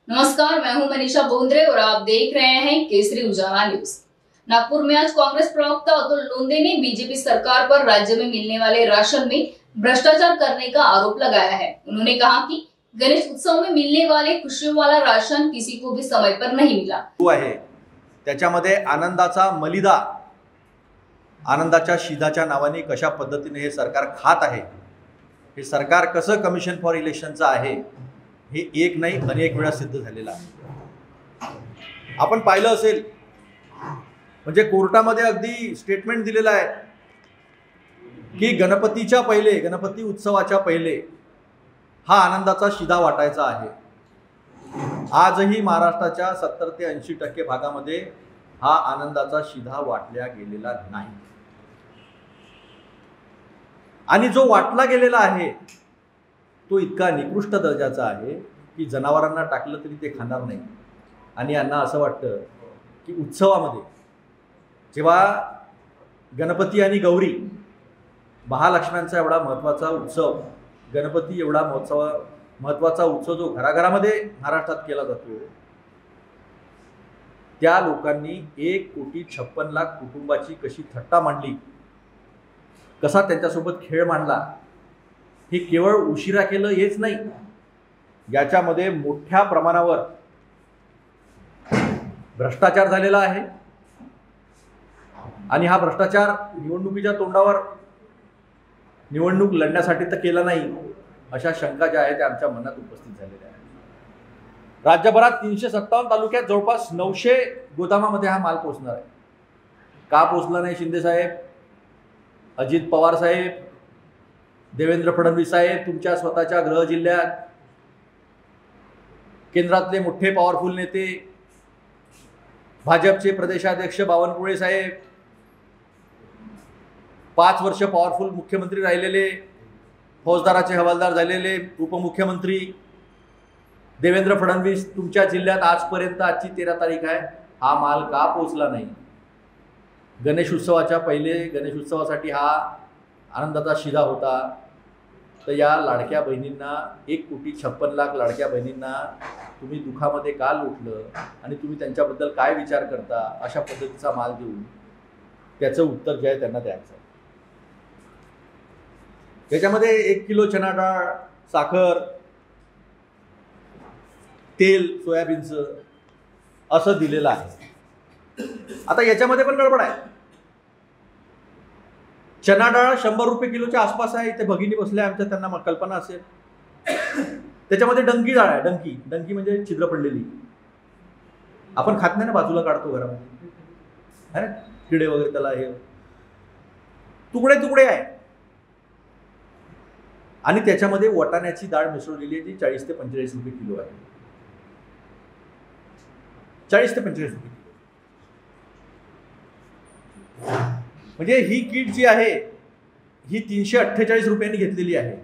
नमस्कार, मैं हूं मनीषा बोंद्रे और आप देख रहे हैं केसरी उजाला न्यूज। नागपुर में आज कांग्रेस प्रवक्ता अतुल लोंदे ने बीजेपी सरकार पर राज्य में मिलने वाले राशन में भ्रष्टाचार करने का आरोप लगाया है। उन्होंने कहा कि गणेश उत्सव में मिलने वाले खुशियों वाला राशन किसी को भी समय पर नहीं मिला आहे। त्याच्यामध्ये आनंदाचा मलिदा, आनंदाच्या शिधाच्या नावाने कशा पद्धतीने हे सरकार खात आहे, हे सरकार कसं कमिशन फॉर इलेक्शनचं आहे हे एक नाही अनेक वेळा सिद्ध झालेलं आहे। आपण पाहिलं असेल, म्हणजे कोर्टामध्ये अगदी स्टेटमेंट दिलेलं आहे की गणपतीच्या पहिले, गणपती उत्सवाच्या पहिले हा आनंदाचा शिधा वाटायचा आहे। आजही महाराष्ट्राच्या 70 ते 80% भागामध्ये हा आनंदाचा शिधा वाटल्या गेलेला नाही। आणि जो वाटला गेलेला आहे तो इतका निकृष्ट दर्जाचा आहे की जनावरांना टाकलं तरी ते खाणार नाही। आणि यांना असं वाटतं की उत्सवामध्ये जेव्हा गणपती आणि गौरी, महालक्ष्म्यांचा एवढा महत्त्वाचा उत्सव, गणपती एवढा महत्त्वाचा उत्सव जो घराघरामध्ये महाराष्ट्रात केला जातो, त्या लोकांनी 1,56,00,000 कुटुंबाची कशी थट्टा मांडली, कसा त्यांच्यासोबत खेळ मांडला, हे केवळ उशिरा केलं हेच नाही, याच्यामध्ये मोठ्या प्रमाणावर भ्रष्टाचार झालेला आहे। आणि हा भ्रष्टाचार निवडणुकीच्या तोंडावर निवडणूक लढण्यासाठी तर केला नाही, अशा शंका ज्या आहेत त्या आमच्या मनात उपस्थित झालेल्या आहेत। राज्यभरात 357 तालुक्यात जवळपास 900 गोदामामध्ये हा माल पोहोचणार आहे। का पोहोचला नाही शिंदे साहेब, अजित पवार साहेब, देवेंद्र फडणवीस साहेब, तुमच्या स्वतःच्या गृह जिल्ह्यात केंद्रातले मोठे पॉवरफुल नेते, भाजपचे प्रदेशाध्यक्ष बावनकुळे साहेब, 5 वर्ष पॉवरफुल मुख्यमंत्री राहिलेले, फौजदाराचे हवालदार झालेले उपमुख्यमंत्री देवेंद्र फडणवीस, तुमच्या जिल्ह्यात आजपर्यंत, आजची 13 तारीख आहे, हा माल का पोहोचला नाही? गणेश उत्सवाच्या पहिले, गणेश उत्सवासाठी हा आनंदाचा शिधा होता, तर या लाडक्या बहिणींना 1,56,00,000 लाडक्या बहिणींना तुम्ही दुःखामध्ये का लुटलं आणि तुम्ही त्यांच्याबद्दल काय विचार करता? अशा पद्धतीचा माल देऊन त्याचं उत्तर जे आहे त्यांना द्यायचं। त्याच्यामध्ये 1 किलो चना डाळ, साखर, तेल, सोयाबीनचं असं दिलेलं आहे। आता याच्यामध्ये पण गडबड आहे। चना डाळ 100 रुपये किलोच्या आसपास आहे। इथे भगिनी बसल्या आमच्या, त्यांना कल्पना असेल। त्याच्यामध्ये डंकी डाळ आहे, डंकी म्हणजे छिद्र पडलेली, आपण खात नाही ना, बाजूला काढतो घरामध्ये, है ना, किडे वगैरे त्याला, हे तुकडे तुकडे आहे। आणि त्याच्यामध्ये वाटाण्याची डाळ मिसळलेली आहे, जी 40 ते 45 रुपये किलो आहे। 40 ते 45 रुपये किलो, म्हणजे ही किट जी आहे ही 348 रुपयांनी घेतलेली आहे।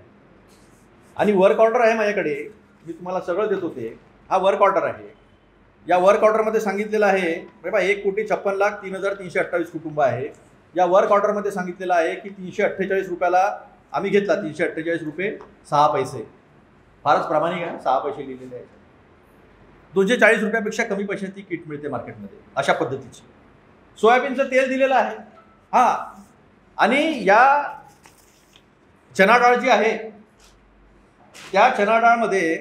आणि वर्क ऑर्डर आहे माझ्याकडे, मी तुम्हाला सगळं देत होते, हा वर्क ऑर्डर आहे। या वर्क ऑर्डरमध्ये सांगितलेलं आहे, बघा, 1,56,03,328 कुटुंब आहे। या वर्क ऑर्डरमध्ये सांगितलेलं आहे की 348 रुपयाला आम्ही घेतला, 348 रुपये 6 पैसे, फारच प्रामाणिक आहे, 6 पैसे लिहिलेले आहेत। 240 रुपयापेक्षा कमी पैशाची किट मिळते मार्केटमध्ये अशा पद्धतीची। सोयाबीनचं तेल दिलेलं आहे, हां। आणि या चना डाळ जी आहे, त्या चना डाळमध्ये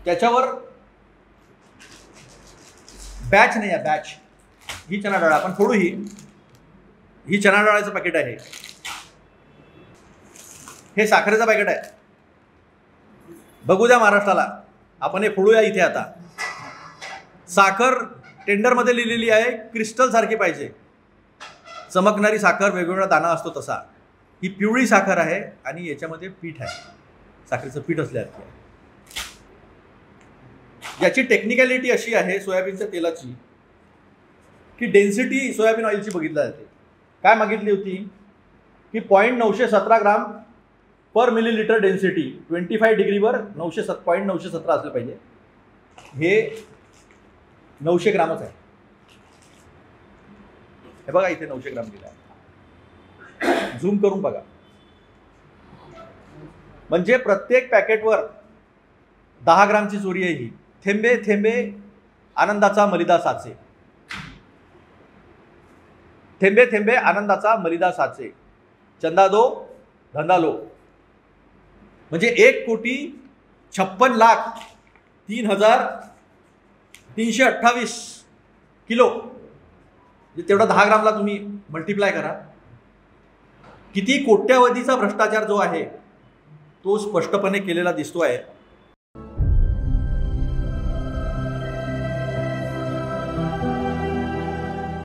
त्याच्यावर बॅच नाही आहे, बॅच, ही चना डाळ आपण फोडू, ही चना डाळाचं पॅकेट आहे, हे साखरेचं पॅकेट आहे। बघू द्या महाराष्ट्राला, आपण हे फोडूया इथे। आता साखर टेंडरमध्ये लिहिलेली आहे, क्रिस्टल सारखी पाहिजे, चमकणारी साखर, वेगवेगळा दाना असतो तसा। ही पिवळी साखर आहे आणि याच्यामध्ये पीठ आहे, साखरेचं पीठ असल्यासारखी आहे। याची टेक्निकॅलिटी अशी आहे सोयाबीनच्या तेलाची की डेन्सिटी सोयाबीन ऑइलची बघितली जाते। काय मागितली होती की 0.917 ग्राम पर मिलीलिटर डेन्सिटी, 25 डिग्रीवर 0.917 असलं पाहिजे। हे 900 ग्रामच आहे। हे बघा, इथे 900 ग्राम दिला आहे, झूम करून बघा। म्हणजे प्रत्येक पॅकेटवर 10 ग्रामची चोरी आहे ही. थेंबे थेंबे आनंदाचा मलिदा साचे, थेंबे थेंबे आनंदाचा मलिदा साचे, चंदा दो धंदा लो. म्हणजे 1,56,03,328 किलो. म्हणजे तेवढा 10 ग्रामला तुम्ही मल्टिप्लाय करा. किती कोट्यावधीचा भ्रष्टाचार जो आहे तो स्पष्टपणे केलेला दिसतो आहे.